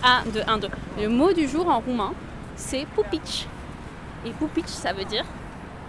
Un, deux. Le mot du jour en roumain, c'est pupici. Et pupici, ça veut dire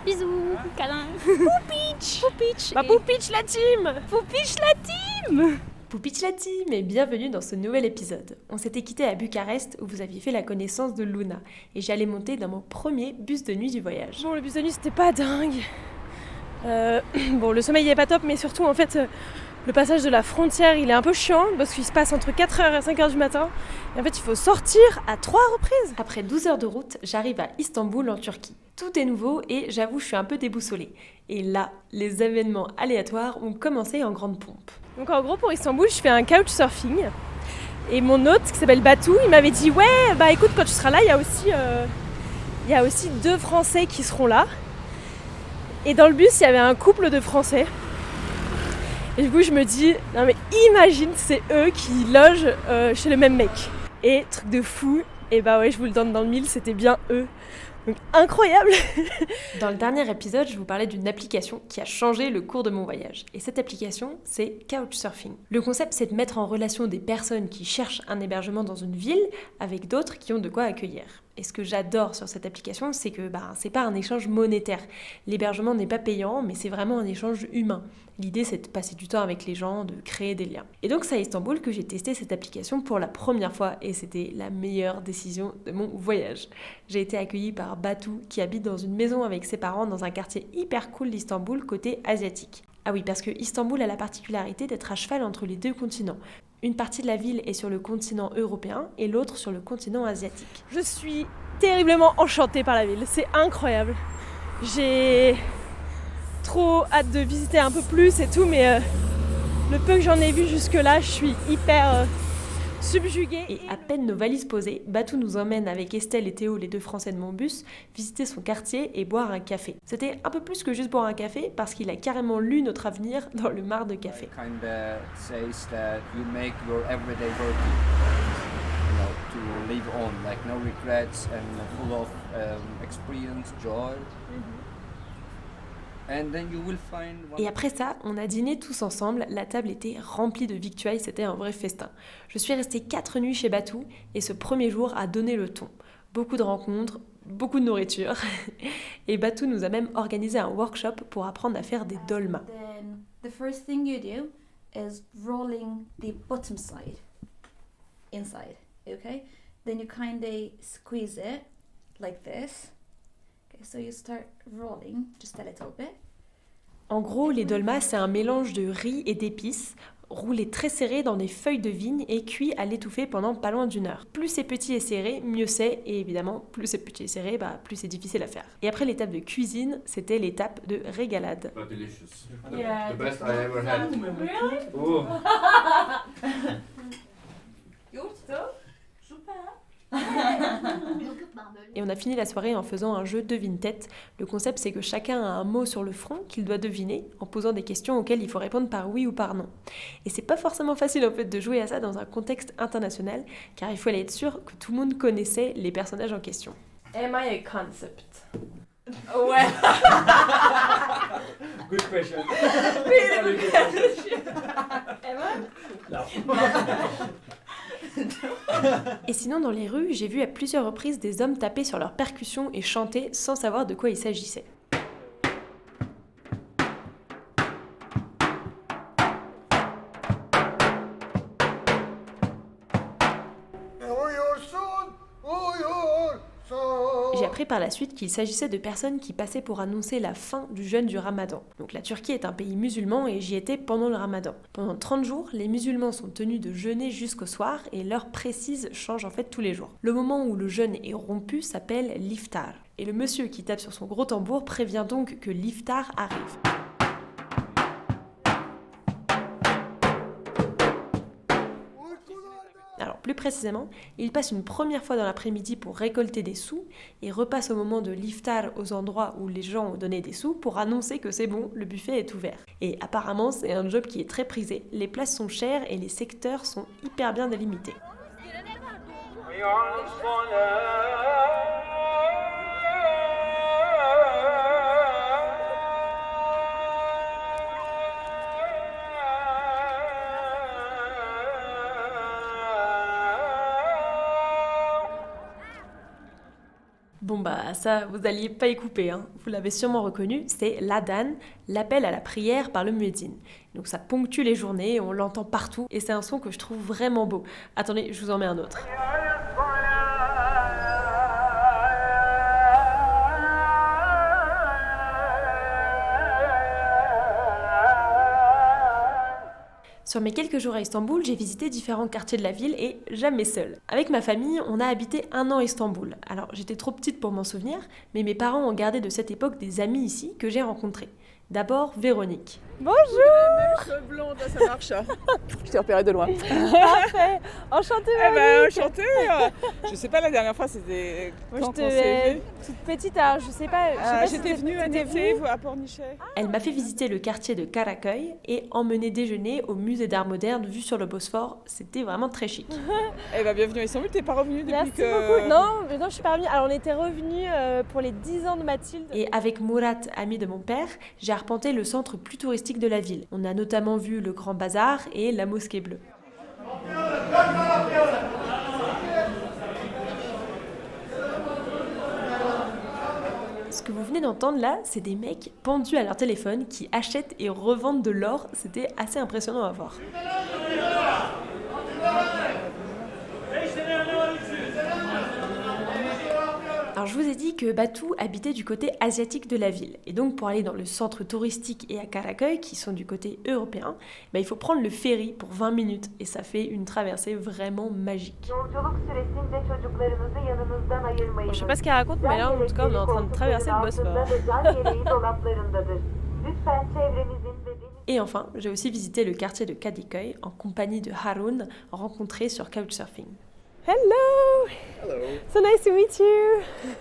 bisous, câlin. Pupici, pupici. Bah pupici la team. Pupici la team. Pupici la team et bienvenue dans ce nouvel épisode. On s'était quitté à Bucarest où vous aviez fait la connaissance de Luna et j'allais monter dans mon premier bus de nuit du voyage. Bon, le bus de nuit c'était pas dingue. Bon, le sommeil est pas top, mais surtout en fait le passage de la frontière il est un peu chiant parce qu'il se passe entre 4h et 5h du matin et en fait il faut sortir à 3 reprises. Après 12 heures de route, j'arrive à Istanbul en Turquie. Tout est nouveau et j'avoue je suis un peu déboussolée. Et là, les événements aléatoires ont commencé en grande pompe. Donc en gros pour Istanbul je fais un couchsurfing et mon hôte qui s'appelle Batou il m'avait dit ouais bah écoute quand tu seras là il y a aussi 2 Français qui seront là. Et dans le bus il y avait un couple de Français. Et du coup, je me dis, non mais imagine, c'est eux qui logent chez le même mec. Et truc de fou, et bah ouais, je vous le donne dans le mille, c'était bien eux. Donc incroyable. Dans le dernier épisode, je vous parlais d'une application qui a changé le cours de mon voyage. Et cette application, c'est Couchsurfing. Le concept, c'est de mettre en relation des personnes qui cherchent un hébergement dans une ville avec d'autres qui ont de quoi accueillir. Et ce que j'adore sur cette application, c'est que c'est pas un échange monétaire. L'hébergement n'est pas payant, mais c'est vraiment un échange humain. L'idée, c'est de passer du temps avec les gens, de créer des liens. Et donc, c'est à Istanbul que j'ai testé cette application pour la première fois et c'était la meilleure décision de mon voyage. J'ai été accueillie par Batou, qui habite dans une maison avec ses parents dans un quartier hyper cool d'Istanbul, côté asiatique. Ah oui, parce que Istanbul a la particularité d'être à cheval entre les 2 continents. Une partie de la ville est sur le continent européen et l'autre sur le continent asiatique. Je suis terriblement enchantée par la ville, c'est incroyable. J'ai trop hâte de visiter un peu plus et tout, mais le peu que j'en ai vu jusque-là, je suis hyper subjuguée. Et à peine nos valises posées, Batou nous emmène avec Estelle et Théo, les 2 Français de mon bus, visiter son quartier et boire un café. C'était un peu plus que juste boire un café parce qu'il a carrément lu notre avenir dans le mar de café. Kinda says that you make your everyday working, to live on, like no regrets and full of experience, joy. And then you will find one... Et après ça, on a dîné tous ensemble, la table était remplie de victuailles, c'était un vrai festin. Je suis restée 4 nuits chez Batou et ce premier jour a donné le ton. Beaucoup de rencontres, beaucoup de nourriture. Et Batou nous a même organisé un workshop pour apprendre à faire des dolmas. Then the first thing you do is rolling the bottom side inside, okay? Then you kind of squeeze it like this. Okay, so you start rolling just a little bit. En gros, les dolmas, c'est un mélange de riz et d'épices, roulés très serrés dans des feuilles de vigne et cuits à l'étouffée pendant pas loin d'1 heure. Plus c'est petit et serré, mieux c'est, et évidemment, plus c'est petit et serré, plus c'est difficile à faire. Et après l'étape de cuisine, c'était l'étape de régalade. But delicious. Yeah, The best I ever had. Really? Oh. Et on a fini la soirée en faisant un jeu devine-tête. Le concept, c'est que chacun a un mot sur le front qu'il doit deviner en posant des questions auxquelles il faut répondre par oui ou par non. Et c'est pas forcément facile en fait de jouer à ça dans un contexte international, car il faut aller être sûr que tout le monde connaissait les personnages en question. Am I a concept? Ouais. Good question. Et sinon, dans les rues, j'ai vu à plusieurs reprises des hommes taper sur leurs percussions et chanter sans savoir de quoi il s'agissait. J'ai appris par la suite qu'il s'agissait de personnes qui passaient pour annoncer la fin du jeûne du Ramadan. Donc la Turquie est un pays musulman et j'y étais pendant le Ramadan. Pendant 30 jours, les musulmans sont tenus de jeûner jusqu'au soir et l'heure précise change en fait tous les jours. Le moment où le jeûne est rompu s'appelle l'iftar. Et le monsieur qui tape sur son gros tambour prévient donc que l'iftar arrive. Alors plus précisément, il passe une première fois dans l'après-midi pour récolter des sous et repasse au moment de l'iftar aux endroits où les gens ont donné des sous pour annoncer que c'est bon, le buffet est ouvert. Et apparemment c'est un job qui est très prisé, les places sont chères et les secteurs sont hyper bien délimités. Bon bah ça, vous alliez pas y couper, hein. Vous l'avez sûrement reconnu, c'est l'adhan, l'appel à la prière par le muezzin. Donc ça ponctue les journées, on l'entend partout et c'est un son que je trouve vraiment beau. Attendez, je vous en mets un autre. Sur mes quelques jours à Istanbul, j'ai visité différents quartiers de la ville et jamais seule. Avec ma famille, on a habité 1 an à Istanbul. Alors j'étais trop petite pour m'en souvenir, mais mes parents ont gardé de cette époque des amis ici que j'ai rencontrés. D'abord Véronique. Bonjour. Cheveux blonds, là, ça marche. Je t'ai repéré de loin. Parfait. Enchantée, Eh ben, Véronique. enchantée. Je sais pas, la dernière fois, c'était Moi, quand je on te s'est vu. toute petite, alors je sais pas. J'étais venue à Nété, à Pornichet. Elle m'a fait visiter le quartier de Karaköy et emmener déjeuner au musée d'art moderne vu sur le Bosphore. C'était vraiment très chic. Eh ben, bienvenue à Istanbul, t'es pas revenue depuis Merci que... beaucoup. Non, je suis pas revenue. Alors on était revenus pour les 10 ans de Mathilde. Et avec Murat, ami de mon père, j'ai arpenté le centre plus touristique de la ville. On a notamment vu le Grand Bazar et la Mosquée Bleue. Ce que vous venez d'entendre là, c'est des mecs pendus à leur téléphone qui achètent et revendent de l'or. C'était assez impressionnant à voir. Alors je vous ai dit que Batou habitait du côté asiatique de la ville. Et donc pour aller dans le centre touristique et à Karaköy, qui sont du côté européen, il faut prendre le ferry pour 20 minutes. Et ça fait une traversée vraiment magique. Bon, je sais pas ce qu'elle raconte, mais là en tout cas on est en train de traverser le Bosphore. Et enfin, j'ai aussi visité le quartier de Kadıköy en compagnie de Harun, rencontré sur Couchsurfing. Hello. Hello. So nice to meet you.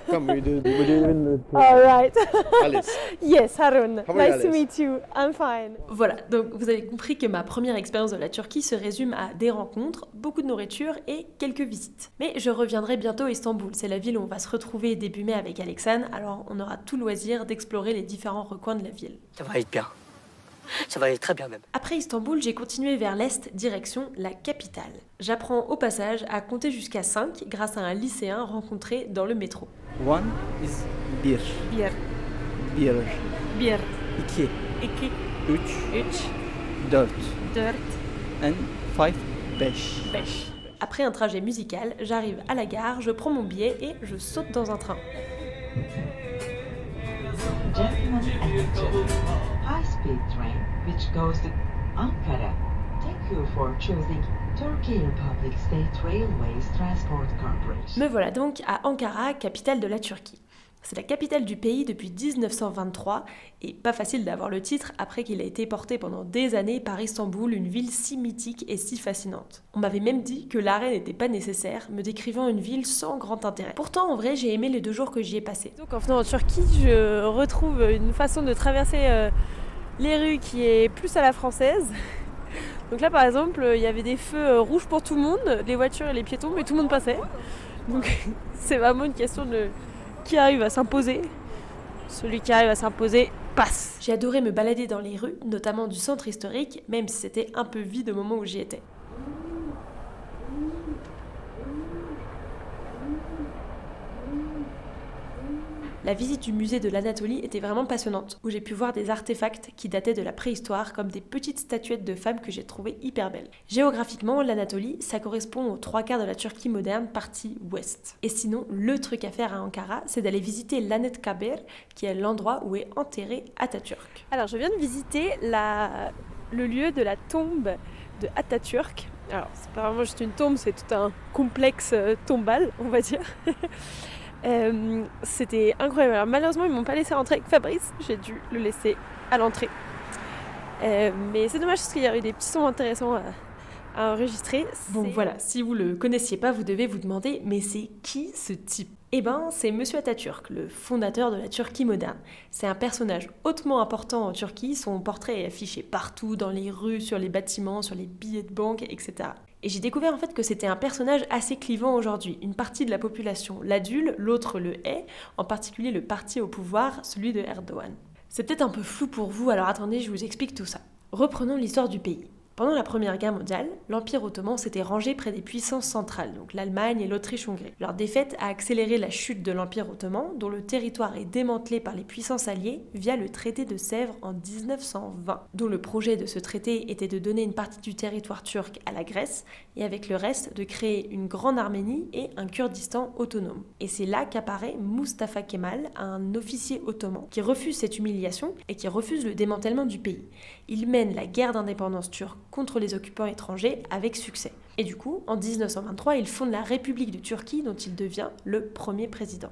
Come, we do even All right. Alice. Yes, Harun. How are you, Nice to Alice? meet you. I'm fine. Voilà, donc vous avez compris que ma première expérience de la Turquie se résume à des rencontres, beaucoup de nourriture et quelques visites. Mais je reviendrai bientôt à Istanbul, c'est la ville où on va se retrouver début mai avec Alexandre, alors on aura tout loisir d'explorer les différents recoins de la ville. Ça va être bien. Ça va aller très bien même. Après Istanbul, j'ai continué vers l'est, direction la capitale. J'apprends au passage à compter jusqu'à 5 grâce à un lycéen rencontré dans le métro. One is bir. Bir. Bir. Bir. İki. İki. Üç. Dört. Dört. And five. Beş. Beş. Après un trajet musical, j'arrive à la gare, je prends mon billet et je saute dans un train. Gentlemen attention. High-speed train which goes to Ankara. Thank you for choosing Turkey Republic State Railways Transport Corporation. Me voilà donc à Ankara, capitale de la Turquie. C'est la capitale du pays depuis 1923 et pas facile d'avoir le titre après qu'il a été porté pendant des années par Istanbul, une ville si mythique et si fascinante. On m'avait même dit que l'arrêt n'était pas nécessaire, me décrivant une ville sans grand intérêt. Pourtant, en vrai, j'ai aimé les 2 jours que j'y ai passés. Donc en venant en Turquie, je retrouve une façon de traverser les rues qui est plus à la française. Donc là par exemple, il y avait des feux rouges pour tout le monde, les voitures et les piétons, mais tout le monde passait. Donc c'est vraiment une question de qui arrive à s'imposer. Celui qui arrive à s'imposer passe. J'ai adoré me balader dans les rues, notamment du centre historique, même si c'était un peu vide au moment où j'y étais. La visite du musée de l'Anatolie était vraiment passionnante, où j'ai pu voir des artefacts qui dataient de la préhistoire, comme des petites statuettes de femmes que j'ai trouvées hyper belles. Géographiquement, l'Anatolie, ça correspond aux 3/4 de la Turquie moderne, partie ouest. Et sinon, le truc à faire à Ankara, c'est d'aller visiter l'Anıtkabir, qui est l'endroit où est enterré Atatürk. Alors je viens de visiter le lieu de la tombe de Atatürk. Alors c'est pas vraiment juste une tombe, c'est tout un complexe tombal, on va dire. C'était incroyable. Alors, malheureusement, ils m'ont pas laissé rentrer avec Fabrice. J'ai dû le laisser à l'entrée. Mais c'est dommage parce qu'il y a eu des petits sons intéressants à enregistrer. Bon voilà, si vous le connaissiez pas, vous devez vous demander, mais c'est qui ce type ? Eh ben, c'est Monsieur Atatürk, le fondateur de la Turquie moderne. C'est un personnage hautement important en Turquie, son portrait est affiché partout, dans les rues, sur les bâtiments, sur les billets de banque, etc. Et j'ai découvert en fait que c'était un personnage assez clivant aujourd'hui. Une partie de la population l'adule, l'autre le hait, en particulier le parti au pouvoir, celui de Erdogan. C'est peut-être un peu flou pour vous, alors attendez, je vous explique tout ça. Reprenons l'histoire du pays. Pendant la Première Guerre mondiale, l'Empire ottoman s'était rangé près des puissances centrales, donc l'Allemagne et l'Autriche-Hongrie. Leur défaite a accéléré la chute de l'Empire ottoman, dont le territoire est démantelé par les puissances alliées via le traité de Sèvres en 1920, dont le projet de ce traité était de donner une partie du territoire turc à la Grèce et avec le reste de créer une grande Arménie et un Kurdistan autonome. Et c'est là qu'apparaît Mustafa Kemal, un officier ottoman, qui refuse cette humiliation et qui refuse le démantèlement du pays. Il mène la guerre d'indépendance turque contre les occupants étrangers avec succès. Et du coup, en 1923, il fonde la République de Turquie dont il devient le premier président.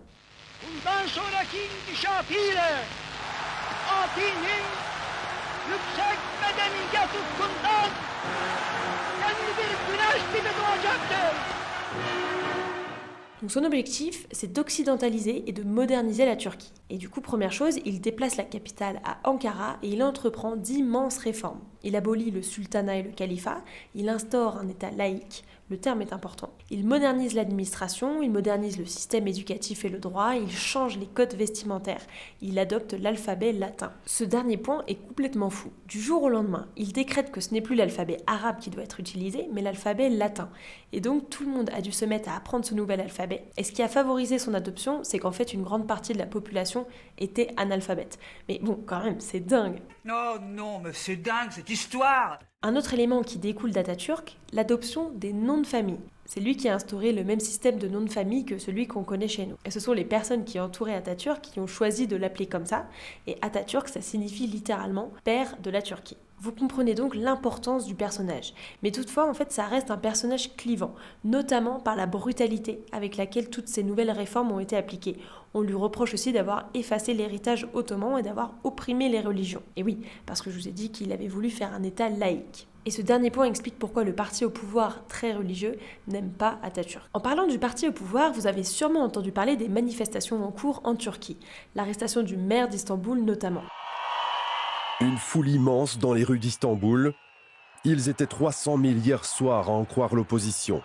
Donc son objectif, c'est d'occidentaliser et de moderniser la Turquie. Et du coup, première chose, il déplace la capitale à Ankara et il entreprend d'immenses réformes. Il abolit le sultanat et le califat, il instaure un État laïque, le terme est important. Il modernise l'administration, il modernise le système éducatif et le droit, il change les codes vestimentaires, il adopte l'alphabet latin. Ce dernier point est complètement fou. Du jour au lendemain, il décrète que ce n'est plus l'alphabet arabe qui doit être utilisé, mais l'alphabet latin. Et donc tout le monde a dû se mettre à apprendre ce nouvel alphabet. Et ce qui a favorisé son adoption, c'est qu'en fait une grande partie de la population était analphabète. Mais bon, quand même, c'est dingue. Oh non, mais c'est dingue cette histoire! Un autre élément qui découle d'Atatürk, l'adoption des noms de famille. C'est lui qui a instauré le même système de nom de famille que celui qu'on connaît chez nous. Et ce sont les personnes qui entouraient Atatürk qui ont choisi de l'appeler comme ça. Et Atatürk, ça signifie littéralement « père de la Turquie ». Vous comprenez donc l'importance du personnage. Mais toutefois, en fait, ça reste un personnage clivant, notamment par la brutalité avec laquelle toutes ces nouvelles réformes ont été appliquées. On lui reproche aussi d'avoir effacé l'héritage ottoman et d'avoir opprimé les religions. Et oui, parce que je vous ai dit qu'il avait voulu faire un État laïque. Et ce dernier point explique pourquoi le parti au pouvoir, très religieux, n'aime pas Atatürk. En parlant du parti au pouvoir, vous avez sûrement entendu parler des manifestations en cours en Turquie. L'arrestation du maire d'Istanbul notamment. Une foule immense dans les rues d'Istanbul. Ils étaient 300 000 hier soir à en croire l'opposition.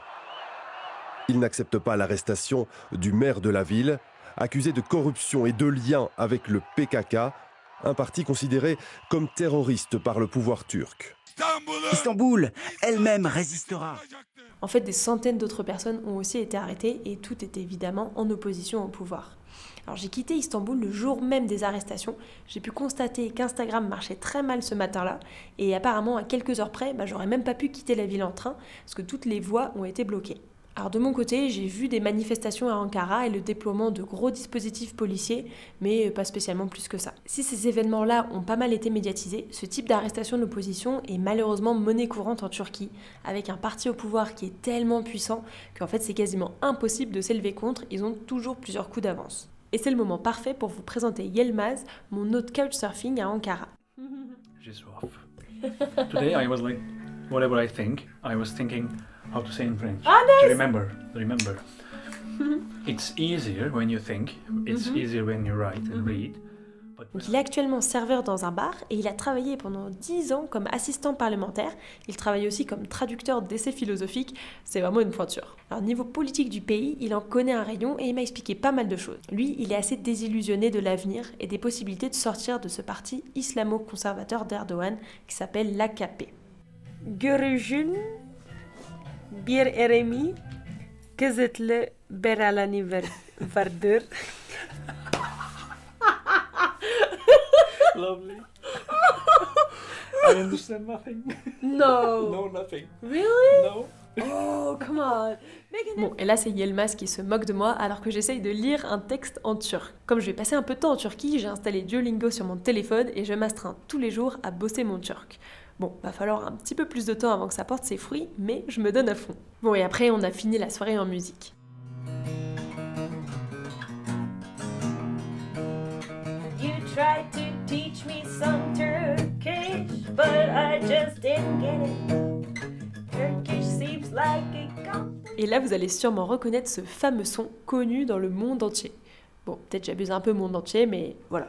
Ils n'acceptent pas l'arrestation du maire de la ville, accusé de corruption et de lien avec le PKK, un parti considéré comme terroriste par le pouvoir turc. Istanbul elle-même résistera. En fait, des centaines d'autres personnes ont aussi été arrêtées et tout est évidemment en opposition au pouvoir. Alors j'ai quitté Istanbul le jour même des arrestations. J'ai pu constater qu'Instagram marchait très mal ce matin-là et apparemment à quelques heures près, j'aurais même pas pu quitter la ville en train parce que toutes les voies ont été bloquées. Alors de mon côté, j'ai vu des manifestations à Ankara et le déploiement de gros dispositifs policiers, mais pas spécialement plus que ça. Si ces événements-là ont pas mal été médiatisés, ce type d'arrestation de l'opposition est malheureusement monnaie courante en Turquie, avec un parti au pouvoir qui est tellement puissant qu'en fait c'est quasiment impossible de s'élever contre, ils ont toujours plusieurs coups d'avance. Et c'est le moment parfait pour vous présenter Yelmaz, mon hôte couchsurfing à Ankara. J'ai soif. Today I was like, whatever I think, I was thinking how to say in French. Ah, nice! Remember. It's easier when you think, it's easier when you write and read. Donc il est actuellement serveur dans un bar et il a travaillé pendant 10 ans comme assistant parlementaire. Il travaille aussi comme traducteur d'essais philosophiques. C'est vraiment une pointure. Alors niveau politique du pays, il en connaît un rayon et il m'a expliqué pas mal de choses. Lui, il est assez désillusionné de l'avenir et des possibilités de sortir de ce parti islamo-conservateur d'Erdogan qui s'appelle l'AKP. Görüşün bir eremi kızıtlı beralani vardır. Lovely. I understand nothing. No. No, nothing. Really? No. Oh, come on. Bon, et là c'est Yelmaz qui se moque de moi alors que j'essaye de lire un texte en turc. Comme je vais passer un peu de temps en Turquie, j'ai installé Duolingo sur mon téléphone et je m'astreins tous les jours à bosser mon turc. Bon, va falloir un petit peu plus de temps avant que ça porte ses fruits, mais je me donne à fond. Bon, et après on a fini la soirée en musique. You tried to teach me some Turkish, but I just didn't get it. Turkish seems like a... Et là, vous allez sûrement reconnaître ce fameux son connu dans le monde entier. Bon, peut-être j'abuse un peu monde entier, mais voilà.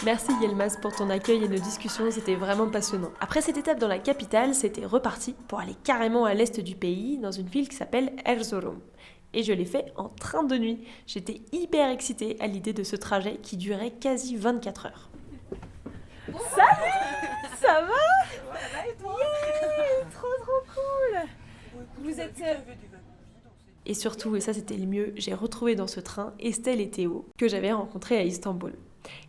Merci Yelmas pour ton accueil et nos discussions, c'était vraiment passionnant. Après cette étape dans la capitale, c'était reparti pour aller carrément à l'est du pays, dans une ville qui s'appelle Erzurum. Et je l'ai fait en train de nuit. J'étais hyper excitée à l'idée de ce trajet qui durait quasi 24 heures. Salut! Ça va? Yeah, trop cool! Vous êtes... Et surtout, et ça c'était le mieux, j'ai retrouvé dans ce train Estelle et Théo, que j'avais rencontrés à Istanbul.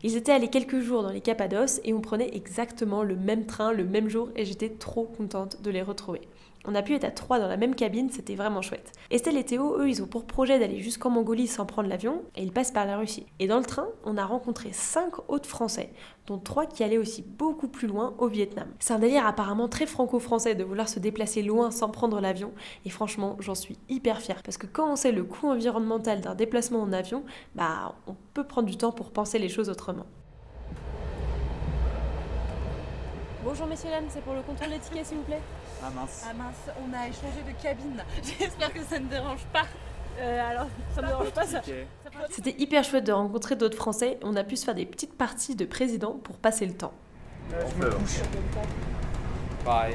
Ils étaient allés quelques jours dans les Cappadoces et on prenait exactement le même train, le même jour, et j'étais trop contente de les retrouver. On a pu être à 3 dans la même cabine, c'était vraiment chouette. Estelle et Théo, eux, ils ont pour projet d'aller jusqu'en Mongolie sans prendre l'avion, et ils passent par la Russie. Et dans le train, on a rencontré 5 autres Français, dont 3 qui allaient aussi beaucoup plus loin au Vietnam. C'est un délire apparemment très franco-français de vouloir se déplacer loin sans prendre l'avion, et franchement, j'en suis hyper fière, parce que quand on sait le coût environnemental d'un déplacement en avion, bah, on peut prendre du temps pour penser les choses autrement. Bonjour messieurs dames, c'est pour le contrôle des tickets s'il vous plaît. Ah mince, on a échangé de cabine. J'espère que ça ne dérange pas. Alors, ça me dérange pas ça. C'était hyper chouette de rencontrer d'autres Français, on a pu se faire des petites parties de président pour passer le temps. Je me couche. Bye.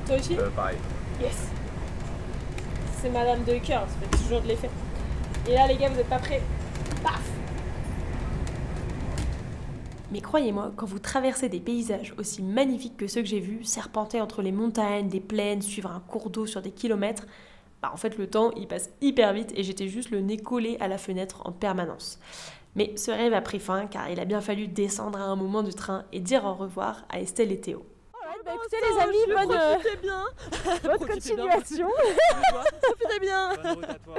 Toi aussi Bye. Yes. C'est Madame de cœur, ça fait toujours de l'effet. Et là les gars, vous êtes pas prêts? Paf! Mais croyez-moi, quand vous traversez des paysages aussi magnifiques que ceux que j'ai vus, serpenter entre les montagnes, des plaines, suivre un cours d'eau sur des kilomètres, bah en fait le temps il passe hyper vite et j'étais juste le nez collé à la fenêtre en permanence. Mais ce rêve a pris fin car il a bien fallu descendre à un moment du train et dire au revoir à Estelle et Théo. Bah écoutez les amis, bonne continuation. Profitez bien. Bonne route à toi.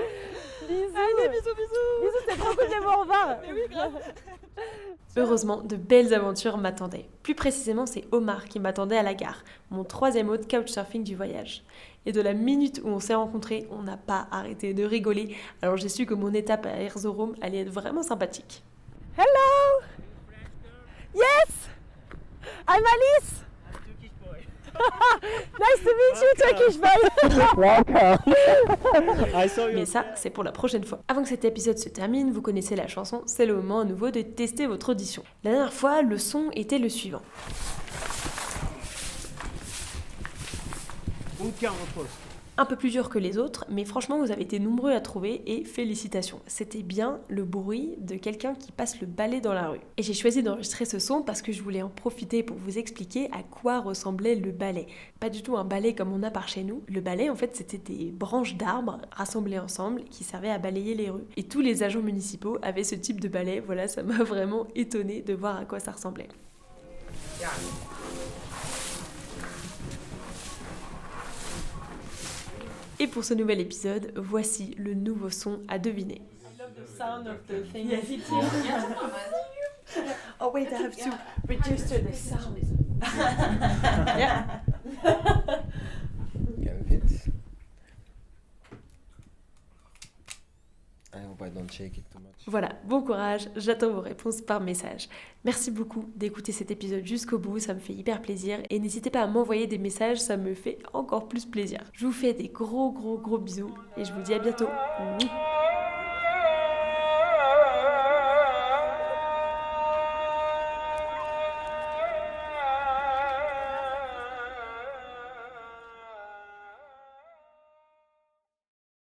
Bisous. Allez, bisous. Bisous, c'était trop cool de les voir au revoir. Oui, grave. Heureusement, de belles aventures m'attendaient. Plus précisément, c'est Omar qui m'attendait à la gare, mon 3e hôte couchsurfing du voyage. Et de la minute où on s'est rencontrés, on n'a pas arrêté de rigoler, alors j'ai su que mon étape à Erzurum allait être vraiment sympathique. Hello! Yes! I'm Alice! Nice to meet you, Turkish boy! Mais ça, c'est pour la prochaine fois. Avant que cet épisode se termine, vous connaissez la chanson, c'est le moment à nouveau de tester votre audition. La dernière fois, le son était le suivant. Un peu plus dur que les autres, mais franchement vous avez été nombreux à trouver et félicitations. C'était bien le bruit de quelqu'un qui passe le balai dans la rue. Et j'ai choisi d'enregistrer ce son parce que je voulais en profiter pour vous expliquer à quoi ressemblait le balai. Pas du tout un balai comme on a par chez nous. Le balai en fait c'était des branches d'arbres rassemblées ensemble qui servaient à balayer les rues. Et tous les agents municipaux avaient ce type de balai. Voilà, ça m'a vraiment étonnée de voir à quoi ça ressemblait. Et pour ce nouvel épisode, voici le nouveau son à deviner. Oh wait, I have to register the sound. Yeah. I hope I don't shake it too much. Voilà, bon courage, j'attends vos réponses par message. Merci beaucoup d'écouter cet épisode jusqu'au bout, ça me fait hyper plaisir. Et n'hésitez pas à m'envoyer des messages, ça me fait encore plus plaisir. Je vous fais des gros bisous et je vous dis à bientôt. Mouah.